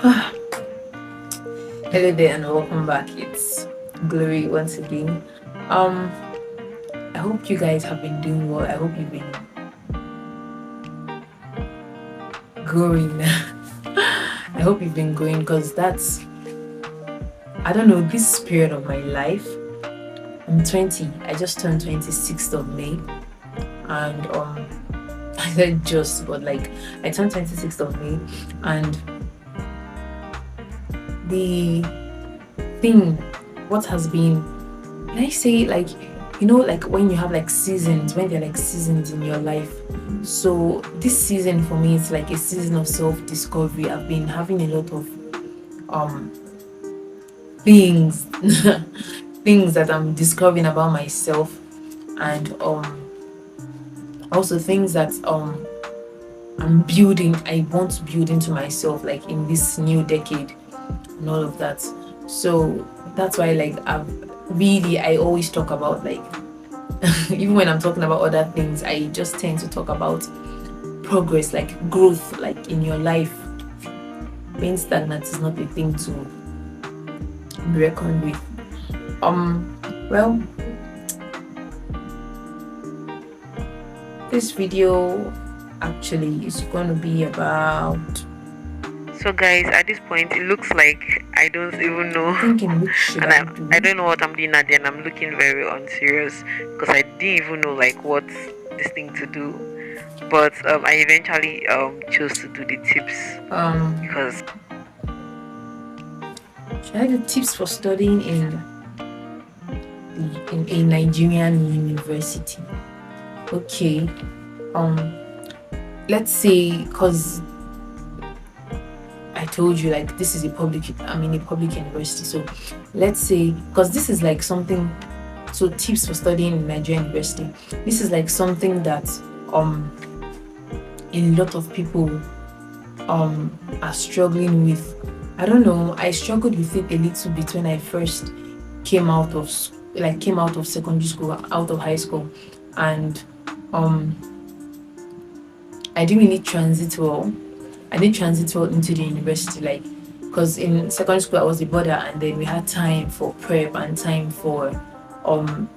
Hello there and welcome back. It's Glory once again. Um, I hope you guys have been doing well. I hope you've been growing. I hope you've been growing because I don't know, this period of my life. I'm 20. I just turned 26th of May. And I said just, but like I turned 26th of May. And the thing, what has been, can I say, like, like when you have like seasons, when there are like seasons in your life. So this season for me, it's like a season of self-discovery. I've been having a lot of um things things that I'm discovering about myself, and also things that I want to build into myself, like in this new decade and all of that. So that's why, like, I always talk about, like, even when I'm talking about other things, I just tend to talk about progress, like growth, like in your life. Being stagnant is not a thing to be reckoned with. Well, this video actually is going to be about. So guys, at this point it looks like I don't even know Thinking which should and I do? I don't know what I'm doing at the end. I'm looking very unserious because I didn't even know like what this thing to do. But I eventually chose to do the tips because should I do tips for studying in a Nigerian university? Okay. Let's say, because I told you, like, this is I'm in a public university. So let's say, because this is like something, so tips for studying in Nigerian university, this is like something that a lot of people are struggling with. I don't know, I struggled with it a little bit when I first came out of secondary school, out of high school, and I didn't really transit well. I didn't transit well into the university, like, because in secondary school I was a boarder, and then we had time for prep and time for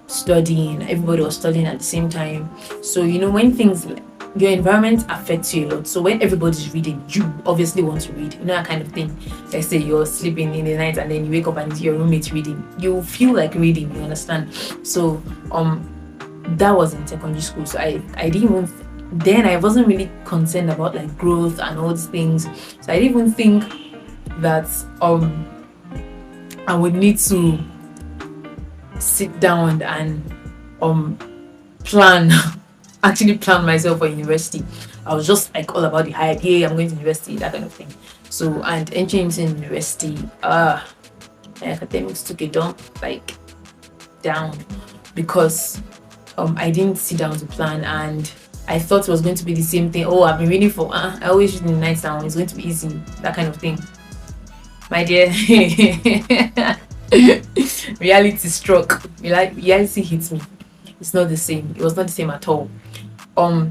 studying. Everybody was studying at the same time. So when things, your environment affects you a lot. So when everybody's reading, you obviously want to read. That kind of thing. Let's say you're sleeping in the night and then you wake up and your roommate's reading. You feel like reading, you understand? So that was in secondary school. So I didn't even then I wasn't really concerned about like growth and all these things. So I didn't even think that I would need to sit down and plan actually plan myself for university. I was just like all about the hype. Yeah, I'm going to university, that kind of thing. So, and entering into university, my academics took a dump, like, down, because I didn't sit down to plan, and I thought it was going to be the same thing. Oh, I've been reading for I always read in the night time, it's going to be easy, that kind of thing. My dear, reality struck. Reality hits me. It's not the same. It was not the same at all. I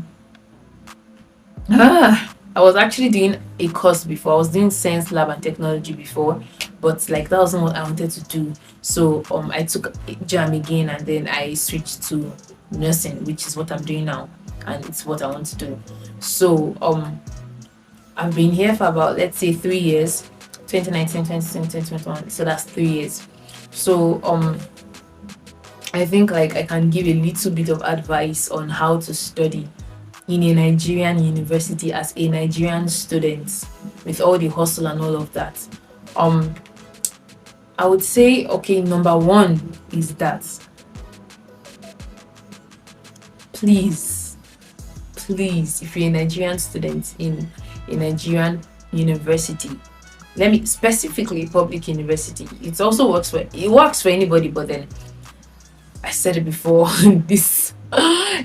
was actually doing a course before. I was doing science lab and technology before, but like that wasn't what I wanted to do. So I took JAM again, and then I switched to nursing, which is what I'm doing now, and it's what I want to do. So I've been here for about, let's say, 3 years. 2019, 2020, 2021. So that's 3 years. So I think like I can give a little bit of advice on how to study in a Nigerian university as a Nigerian student, with all the hustle and all of that. I would say, okay, number one is that please, if you're a Nigerian student in a Nigerian university, let me specifically public university, it works for anybody, but then I said it before, this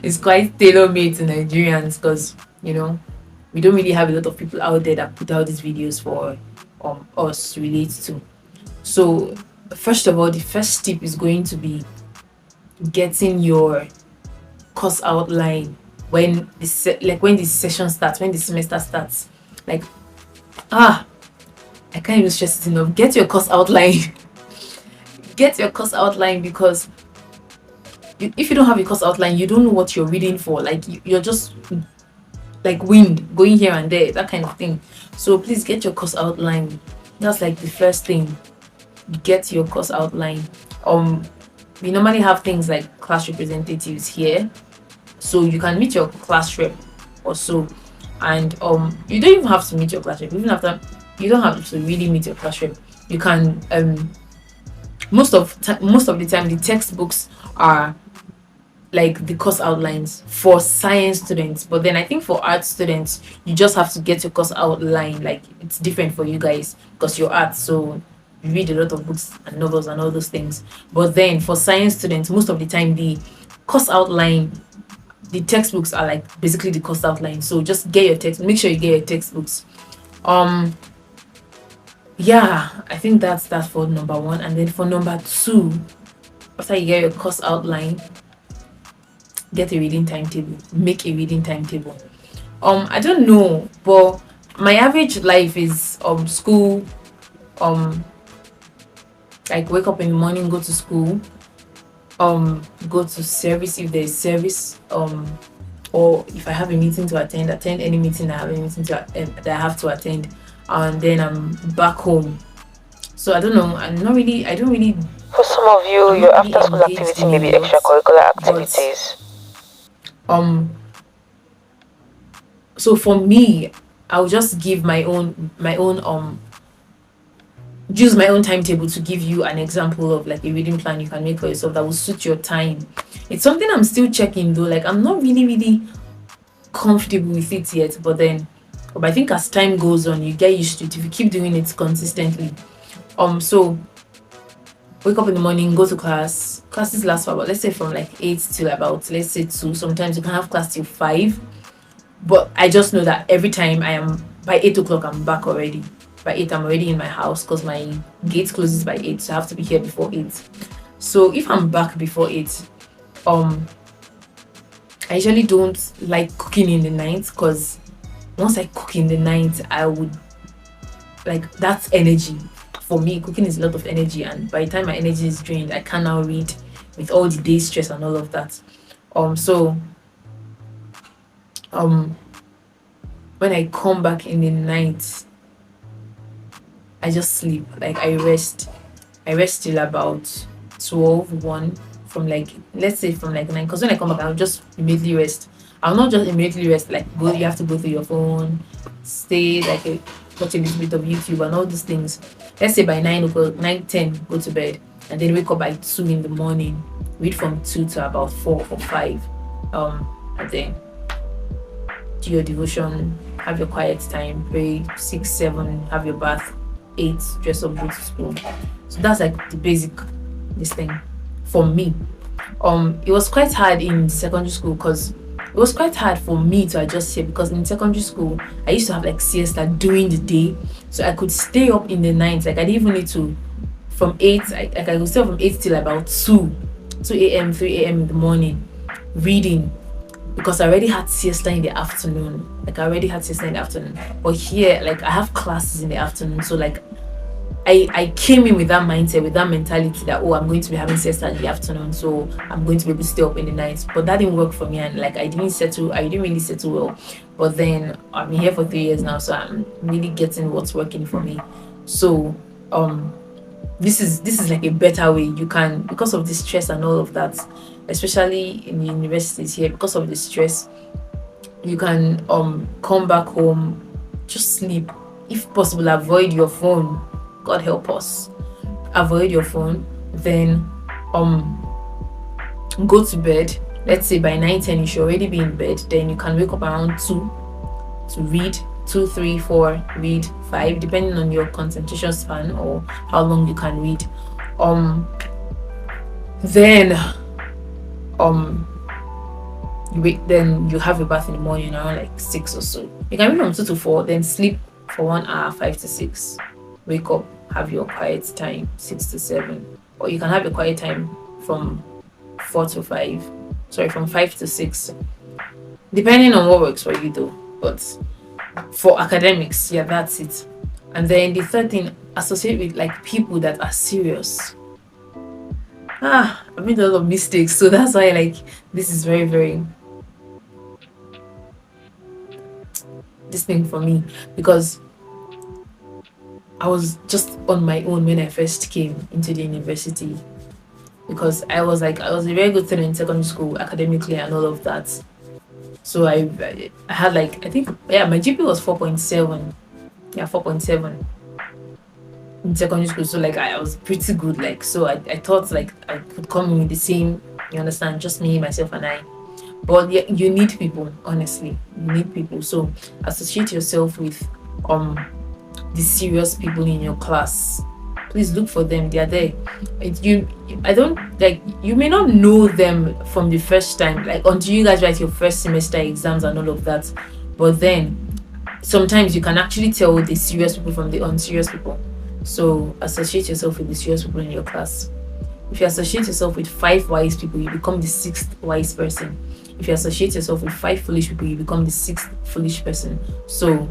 is quite tailor-made to Nigerians, because we don't really have a lot of people out there that put out these videos for us to relate to. So first of all, the first tip is going to be getting your course outline when the session starts, when the semester starts. Like, I I can't even stress it enough. Get your course outline. Get your course outline, because if you don't have a course outline, you don't know what you're reading for. Like you're just like wind going here and there, that kind of thing. So please get your course outline. That's like the first thing. Get your course outline. We normally have things like class representatives here, so you can meet your class rep or so. And you don't even have to meet your class rep. Even after, you don't have to really meet your class rep. You can most of the time the textbooks are like the course outlines for science students, but then I think for art students you just have to get your course outline. Like it's different for you guys because you're art, so you read a lot of books and novels and all those things. But then for science students, most of the time the course outline, the textbooks are like basically the course outline. So just get your text, make sure you get your textbooks. Yeah, I think that's that for number one. And then for number two, after you get your course outline, get a reading timetable. Make a reading timetable. I don't know, but my average life is school, like wake up in the morning, go to school, go to service if there's service, or if I have a meeting to attend any meeting I have a meeting to that I have to attend, and then I'm back home. So I don't know. I don't really. For some of you, I'm your not really after school engaged activity in may a be lot, extracurricular but activities. so for me, I'll just give my own use my own timetable to give you an example of like a reading plan you can make for yourself that will suit your time. It's something I'm still checking though. Like I'm not really comfortable with it yet, but I think as time goes on, you get used to it if you keep doing it consistently. So wake up in the morning, go to class. Classes last for about, let's say, from like 8 till about, let's say, 2. Sometimes you can have class till 5. But I just know that every time I am, by 8 o'clock, I'm back already. By 8, I'm already in my house because my gate closes by 8. So I have to be here before 8. So if I'm back before 8, I usually don't like cooking in the night, because once I cook in the night, I would, like, that's energy. For me, cooking is a lot of energy, and by the time my energy is drained, I can now read with all the day stress and all of that. So when I come back in the night, I just sleep. Like I rest. I rest till about 12, 1, from like, let's say from like 9. Because when I come back, I'll just immediately rest. I'll not just immediately rest, like go, you have to go through your phone, stay like watch a little bit of YouTube and all these things. Let's say by 9 o'clock, 9, 10, go to bed, and then wake up by 2 in the morning, read from 2 to about 4 or 5. And then do your devotion, have your quiet time, pray, 6, 7, have your bath, 8, dress up, go to school. So that's like the basic this thing for me. It was quite hard in secondary school, because it was quite hard for me to adjust here, because in secondary school I used to have like siesta during the day, so I could stay up in the night. Like I didn't even need to from 8, I could stay up from 8 till about 2 a.m., 3 a.m. in the morning reading, because I already had siesta in the afternoon. But here, like I have classes in the afternoon, so like I came in with that mindset, with that mentality that, oh, I'm going to be having siesta in the afternoon, so I'm going to be able to stay up in the night. But that didn't work for me, and like I didn't really settle well. But then I'm here for 3 years now, so I'm really getting what's working for me. So this is like a better way. You can, because of the stress and all of that, especially in the universities here, because of the stress, you can come back home, just sleep. If possible, avoid your phone. God help us. Avoid your phone. Then go to bed. Let's say by 9, 10 you should already be in bed. Then you can wake up around 2 to read. 2, 3, 4, read 5, depending on your concentration span or how long you can read. Then then you have a bath in the morning around like 6 or so. You can read from 2 to 4, then sleep for 1 hour, 5 to 6. Wake up, have your quiet time, 6 to 7. Or you can have a quiet time from 4 to 5. Sorry, from 5 to 6. Depending on what works for you though. But for academics, yeah, that's it. And then the third thing, associate with like people that are serious. I made a lot of mistakes, so that's why like this is very, very this thing for me, because I was just on my own when I first came into the university, because I was a very good student in secondary school academically and all of that. So I had like, I think, yeah, my GP was 4.7. Yeah, 4.7 in secondary school. So like I was pretty good. Like, so I thought like I could come in with the same, you understand, just me, myself and I. But yeah, you need people, honestly. You need people. So associate yourself with the serious people in your class. Please look for them. They are there. I don't like, you may not know them from the first time, like until you guys write your first semester exams and all of that. But then sometimes you can actually tell the serious people from the unserious people. So associate yourself with the serious people in your class. If you associate yourself with 5 wise people, you become the 6th wise person. If you associate yourself with 5 foolish people, you become the 6th foolish person. So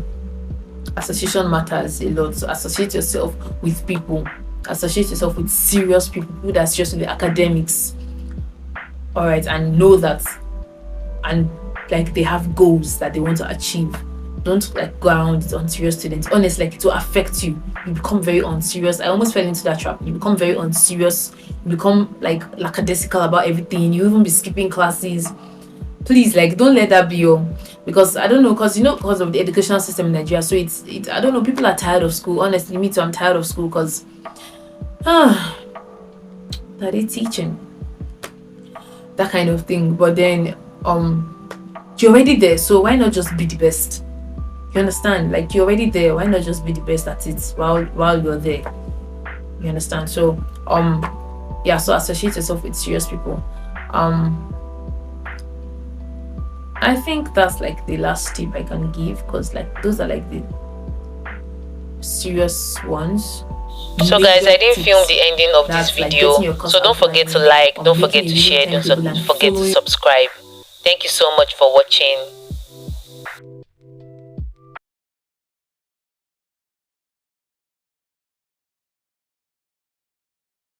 association matters a lot. So associate yourself with people. Associate yourself with serious people, people that are serious with the academics. Alright, and know that, and like they have goals that they want to achieve. Don't like go around with unserious students. Honestly, like it will affect you. You become very unserious. I almost fell into that trap. You become very unserious. You become like lackadaisical about everything. You even be skipping classes. Please, like, don't let that be your, because I don't know, because of the educational system in Nigeria. So it's I don't know. People are tired of school. Honestly, me too. I'm tired of school because that is teaching, that kind of thing. But then you're already there, so why not just be the best? You understand? Like, you're already there, why not just be the best at it while you're there? You understand? So yeah, so associate yourself with serious people. I think that's like the last tip I can give, because like those are like the serious ones. So guys, I didn't film the ending of this video, so don't forget to like, don't forget to share, don't forget to subscribe. Thank you so much for watching.